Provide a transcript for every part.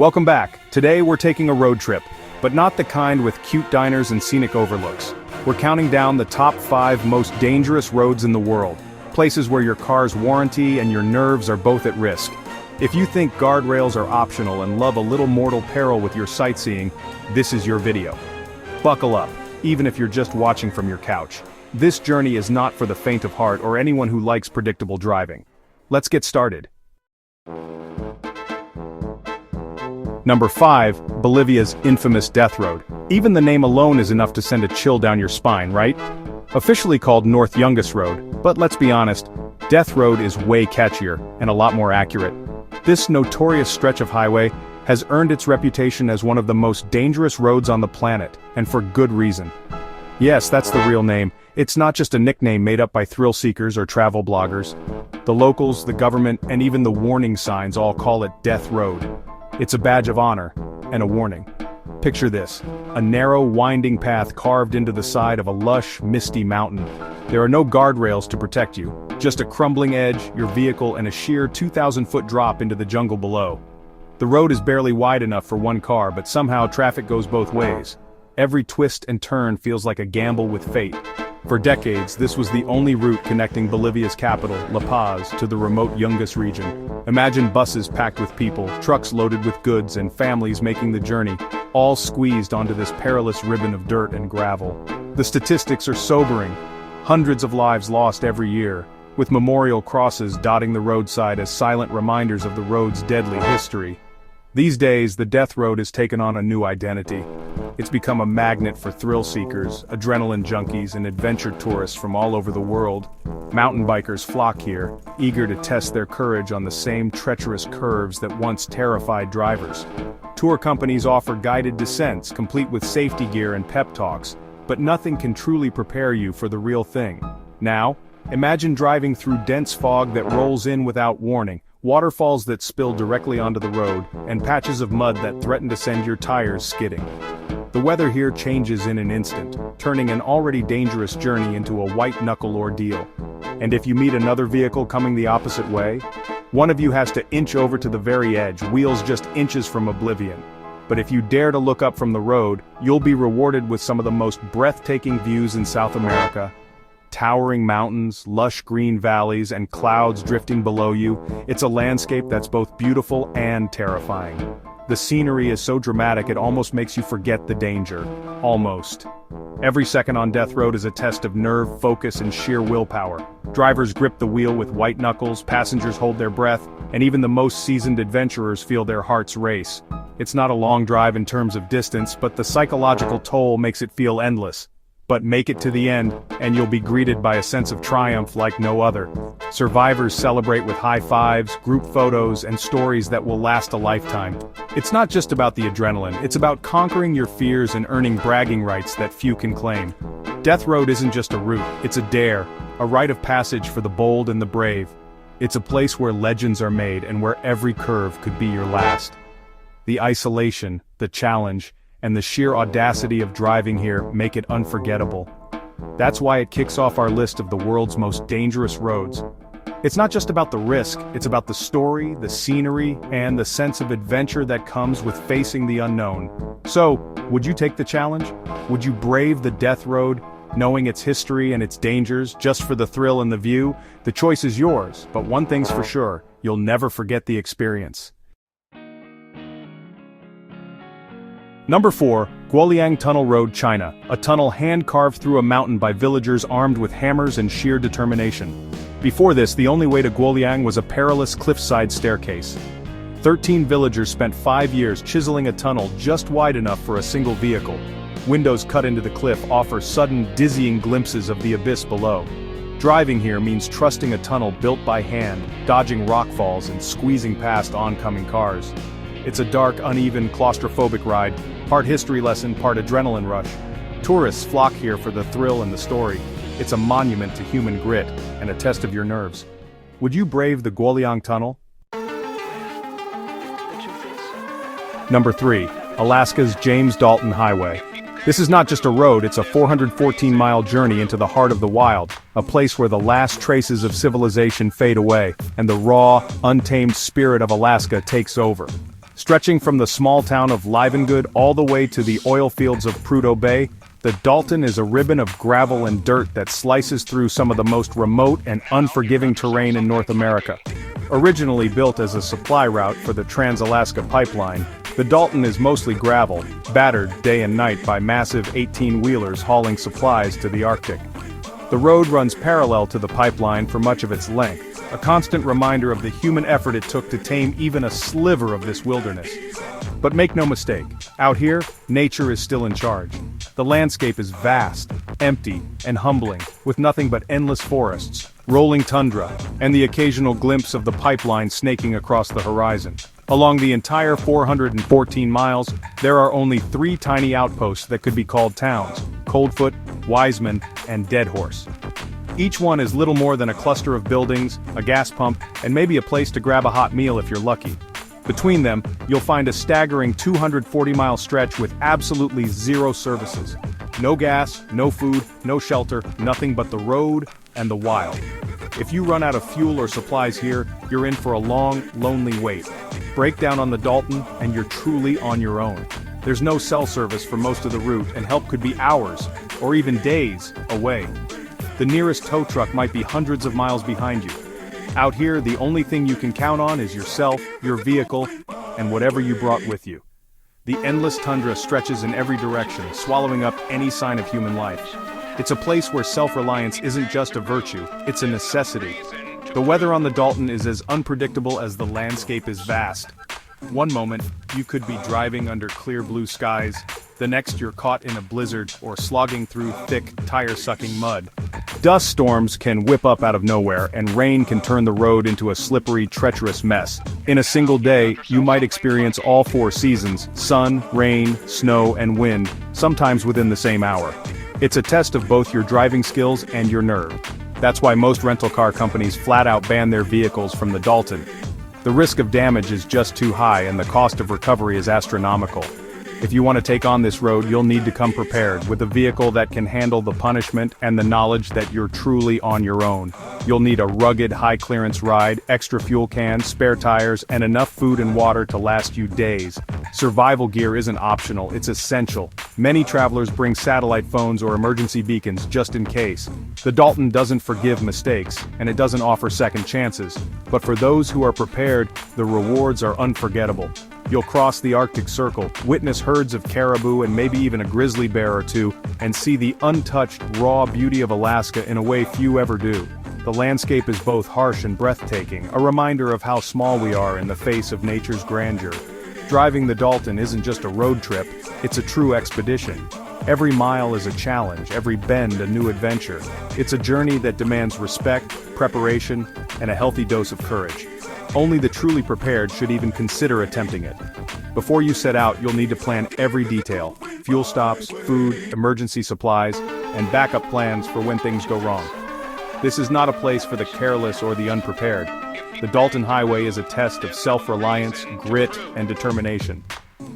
Welcome back. Today we're taking a road trip, but not the kind with cute diners and scenic overlooks. We're counting down the top 5 most dangerous roads in the world, places where your car's warranty and your nerves are both at risk. If you think guardrails are optional and love a little mortal peril with your sightseeing, this is your video. Buckle up, even if you're just watching from your couch. This journey is not for the faint of heart or anyone who likes predictable driving. Let's get started. Number 5, Bolivia's infamous Death Road. Even the name alone is enough to send a chill down your spine, right? Officially called North Youngest Road, but let's be honest, Death Road is way catchier and a lot more accurate. This notorious stretch of highway has earned its reputation as one of the most dangerous roads on the planet, and for good reason. Yes, that's the real name. It's not just a nickname made up by thrill-seekers or travel bloggers. The locals, the government, and even the warning signs all call it Death Road. It's a badge of honor, and a warning. Picture this, a narrow, winding path carved into the side of a lush, misty mountain. There are no guardrails to protect you, just a crumbling edge, your vehicle, and a sheer 2,000-foot drop into the jungle below. The road is barely wide enough for one car, but somehow traffic goes both ways. Every twist and turn feels like a gamble with fate. For decades, this was the only route connecting Bolivia's capital, La Paz, to the remote Yungas region. Imagine buses packed with people, trucks loaded with goods, and families making the journey, all squeezed onto this perilous ribbon of dirt and gravel. The statistics are sobering. Hundreds of lives lost every year, with memorial crosses dotting the roadside as silent reminders of the road's deadly history. These days, the Death Road has taken on a new identity. It's become a magnet for thrill-seekers, adrenaline junkies, and adventure tourists from all over the world. Mountain bikers flock here, eager to test their courage on the same treacherous curves that once terrified drivers. Tour companies offer guided descents, complete with safety gear and pep talks, but nothing can truly prepare you for the real thing. Now, imagine driving through dense fog that rolls in without warning, waterfalls that spill directly onto the road, and patches of mud that threaten to send your tires skidding. The weather here changes in an instant, turning an already dangerous journey into a white-knuckle ordeal. And if you meet another vehicle coming the opposite way, one of you has to inch over to the very edge, wheels just inches from oblivion. But if you dare to look up from the road, you'll be rewarded with some of the most breathtaking views in South America. Towering mountains, lush green valleys, and clouds drifting below you, it's a landscape that's both beautiful and terrifying. The scenery is so dramatic it almost makes you forget the danger. Almost. Every second on Death Road is a test of nerve, focus, and sheer willpower. Drivers grip the wheel with white knuckles, passengers hold their breath, and even the most seasoned adventurers feel their hearts race. It's not a long drive in terms of distance, but the psychological toll makes it feel endless. But make it to the end, and you'll be greeted by a sense of triumph like no other. Survivors celebrate with high fives, group photos, and stories that will last a lifetime. It's not just about the adrenaline, it's about conquering your fears and earning bragging rights that few can claim. Death Road isn't just a route, it's a dare, a rite of passage for the bold and the brave. It's a place where legends are made and where every curve could be your last. The isolation, the challenge, and the sheer audacity of driving here make it unforgettable. That's why it kicks off our list of the world's most dangerous roads. It's not just about the risk, it's about the story, the scenery, and the sense of adventure that comes with facing the unknown. So, would you take the challenge? Would you brave the Death Road, knowing its history and its dangers, just for the thrill and the view? The choice is yours, but one thing's for sure, you'll never forget the experience. Number 4, Guoliang Tunnel Road, China, a tunnel hand-carved through a mountain by villagers armed with hammers and sheer determination. Before this, the only way to Guoliang was a perilous cliffside staircase. 13 villagers spent 5 years chiseling a tunnel just wide enough for a single vehicle. Windows cut into the cliff offer sudden, dizzying glimpses of the abyss below. Driving here means trusting a tunnel built by hand, dodging rockfalls and squeezing past oncoming cars. It's a dark, uneven, claustrophobic ride, part history lesson, part adrenaline rush. Tourists flock here for the thrill and the story. It's a monument to human grit, and a test of your nerves. Would you brave the Guoliang Tunnel? Number 3, Alaska's James Dalton Highway. This is not just a road, it's a 414-mile journey into the heart of the wild, a place where the last traces of civilization fade away, and the raw, untamed spirit of Alaska takes over. Stretching from the small town of Livengood all the way to the oil fields of Prudhoe Bay, the Dalton is a ribbon of gravel and dirt that slices through some of the most remote and unforgiving terrain in North America. Originally built as a supply route for the Trans-Alaska Pipeline, the Dalton is mostly gravel, battered day and night by massive 18-wheelers hauling supplies to the Arctic. The road runs parallel to the pipeline for much of its length, a constant reminder of the human effort it took to tame even a sliver of this wilderness. But make no mistake, out here, nature is still in charge. The landscape is vast, empty, and humbling, with nothing but endless forests, rolling tundra, and the occasional glimpse of the pipeline snaking across the horizon. Along the entire 414 miles, there are only 3 tiny outposts that could be called towns: Coldfoot, Wiseman, and Deadhorse. Each one is little more than a cluster of buildings, a gas pump, and maybe a place to grab a hot meal if you're lucky. Between them, you'll find a staggering 240-mile stretch with absolutely zero services. No gas, no food, no shelter, nothing but the road and the wild. If you run out of fuel or supplies here, you're in for a long, lonely wait. Break down on the Dalton, and you're truly on your own. There's no cell service for most of the route, and help could be hours, or even days, away. The nearest tow truck might be hundreds of miles behind you. Out here, the only thing you can count on is yourself, your vehicle, and whatever you brought with you. The endless tundra stretches in every direction, swallowing up any sign of human life. It's a place where self-reliance isn't just a virtue, it's a necessity. The weather on the Dalton is as unpredictable as the landscape is vast. One moment, you could be driving under clear blue skies. The next, you're caught in a blizzard or slogging through thick, tire-sucking mud. Dust storms can whip up out of nowhere, and rain can turn the road into a slippery, treacherous mess. In a single day, you might experience all 4 seasons: sun, rain, snow, and wind, sometimes within the same hour. It's a test of both your driving skills and your nerve. That's why most rental car companies flat out ban their vehicles from the Dalton. The risk of damage is just too high, and the cost of recovery is astronomical. If you want to take on this road, you'll need to come prepared with a vehicle that can handle the punishment and the knowledge that you're truly on your own. You'll need a rugged, high-clearance ride, extra fuel cans, spare tires, and enough food and water to last you days. Survival gear isn't optional, it's essential. Many travelers bring satellite phones or emergency beacons just in case. The Dalton doesn't forgive mistakes, and it doesn't offer second chances. But for those who are prepared, the rewards are unforgettable. You'll cross the Arctic Circle, witness herds of caribou and maybe even a grizzly bear or two, and see the untouched, raw beauty of Alaska in a way few ever do. The landscape is both harsh and breathtaking, a reminder of how small we are in the face of nature's grandeur. Driving the Dalton isn't just a road trip, it's a true expedition. Every mile is a challenge, every bend a new adventure. It's a journey that demands respect, preparation, and a healthy dose of courage. Only the truly prepared should even consider attempting it. Before you set out, you'll need to plan every detail: fuel stops, food, emergency supplies, and backup plans for when things go wrong. This is not a place for the careless or the unprepared. The Dalton Highway is a test of self-reliance, grit, and determination.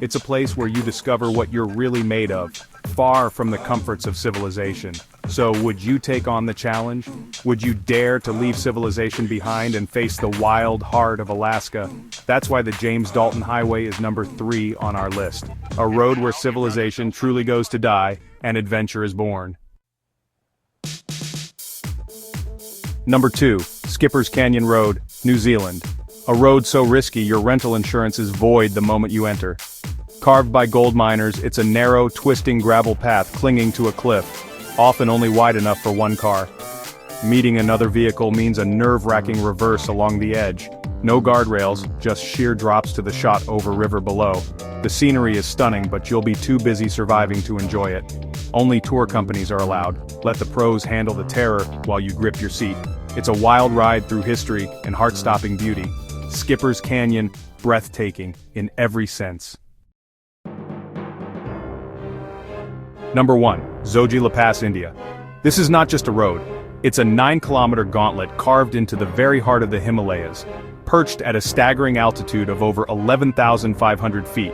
It's a place where you discover what you're really made of, far from the comforts of civilization. So would you take on the challenge? Would you dare to leave civilization behind and face the wild heart of Alaska? That's why the James Dalton Highway is number 3 on our list. A road where civilization truly goes to die, and adventure is born. Number 2, Skipper's Canyon Road, New Zealand. A road so risky your rental insurance is void the moment you enter. Carved by gold miners, it's a narrow, twisting gravel path clinging to a cliff, often only wide enough for one car. Meeting another vehicle means a nerve-wracking reverse along the edge. No guardrails, just sheer drops to the shot over river below. The scenery is stunning, but you'll be too busy surviving to enjoy it. Only tour companies are allowed. Let the pros handle the terror while you grip your seat. It's a wild ride through history and heart-stopping beauty. Skipper's Canyon, breathtaking in every sense. Number 1, Zojila Pass, India. This is not just a road. It's a 9-kilometer gauntlet carved into the very heart of the Himalayas, perched at a staggering altitude of over 11,500 feet.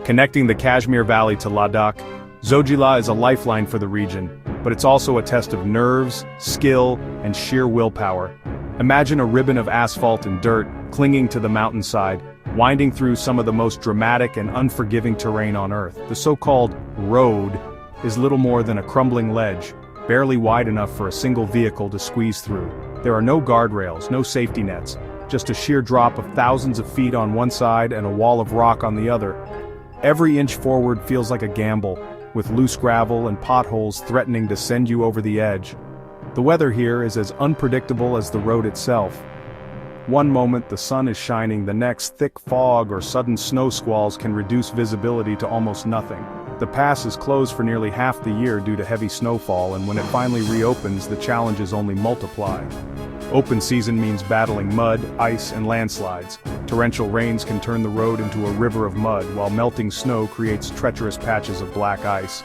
Connecting the Kashmir Valley to Ladakh, Zojila is a lifeline for the region, but it's also a test of nerves, skill, and sheer willpower. Imagine a ribbon of asphalt and dirt clinging to the mountainside, winding through some of the most dramatic and unforgiving terrain on Earth. The so-called road is little more than a crumbling ledge, barely wide enough for a single vehicle to squeeze through. There are no guardrails, no safety nets, just a sheer drop of thousands of feet on one side and a wall of rock on the other. Every inch forward feels like a gamble, with loose gravel and potholes threatening to send you over the edge. The weather here is as unpredictable as the road itself. One moment the sun is shining, the next thick fog or sudden snow squalls can reduce visibility to almost nothing. The pass is closed for nearly half the year due to heavy snowfall, and when it finally reopens, the challenges only multiply. Open season means battling mud, ice, and landslides. Torrential rains can turn the road into a river of mud, while melting snow creates treacherous patches of black ice.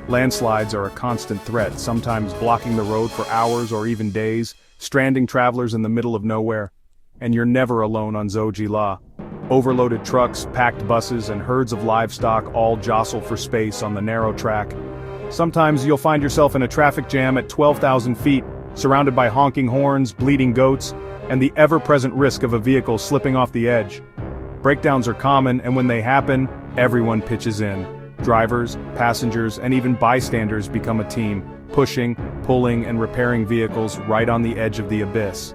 Landslides are a constant threat, sometimes blocking the road for hours or even days, stranding travelers in the middle of nowhere. And you're never alone on Zojila. Overloaded trucks, packed buses, and herds of livestock all jostle for space on the narrow track. Sometimes you'll find yourself in a traffic jam at 12,000 feet, surrounded by honking horns, bleating goats, and the ever-present risk of a vehicle slipping off the edge. Breakdowns are common, and when they happen, everyone pitches in. Drivers, passengers, and even bystanders become a team, pushing, pulling, and repairing vehicles right on the edge of the abyss.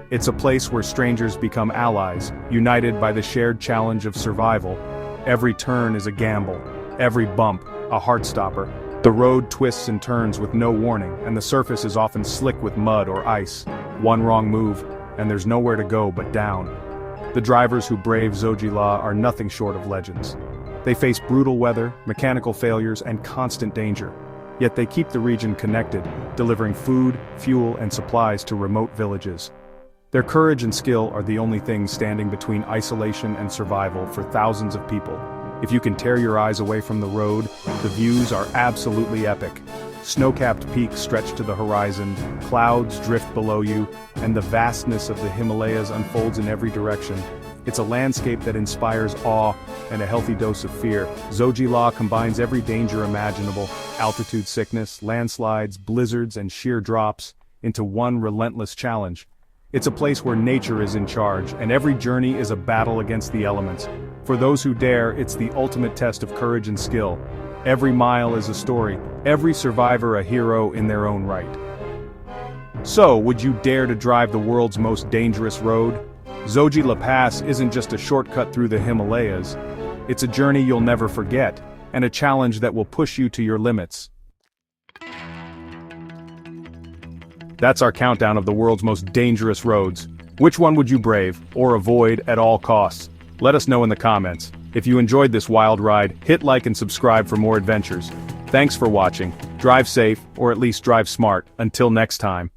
It's a place where strangers become allies, united by the shared challenge of survival. Every turn is a gamble, every bump, a heartstopper. The road twists and turns with no warning, and the surface is often slick with mud or ice. One wrong move, and there's nowhere to go but down. The drivers who brave Zojila are nothing short of legends. They face brutal weather, mechanical failures, and constant danger. Yet they keep the region connected, delivering food, fuel, and supplies to remote villages. Their courage and skill are the only things standing between isolation and survival for thousands of people. If you can tear your eyes away from the road, the views are absolutely epic. Snow-capped peaks stretch to the horizon, clouds drift below you, and the vastness of the Himalayas unfolds in every direction. It's a landscape that inspires awe and a healthy dose of fear. Zojila combines every danger imaginable, altitude sickness, landslides, blizzards, and sheer drops, into one relentless challenge. It's a place where nature is in charge, and every journey is a battle against the elements. For those who dare, it's the ultimate test of courage and skill. Every mile is a story, every survivor a hero in their own right. So, would you dare to drive the world's most dangerous road? Zojila Pass isn't just a shortcut through the Himalayas. It's a journey you'll never forget, and a challenge that will push you to your limits. That's our countdown of the world's most dangerous roads. Which one would you brave, or avoid at all costs? Let us know in the comments. If you enjoyed this wild ride, hit like and subscribe for more adventures. Thanks for watching. Drive safe, or at least drive smart. Until next time.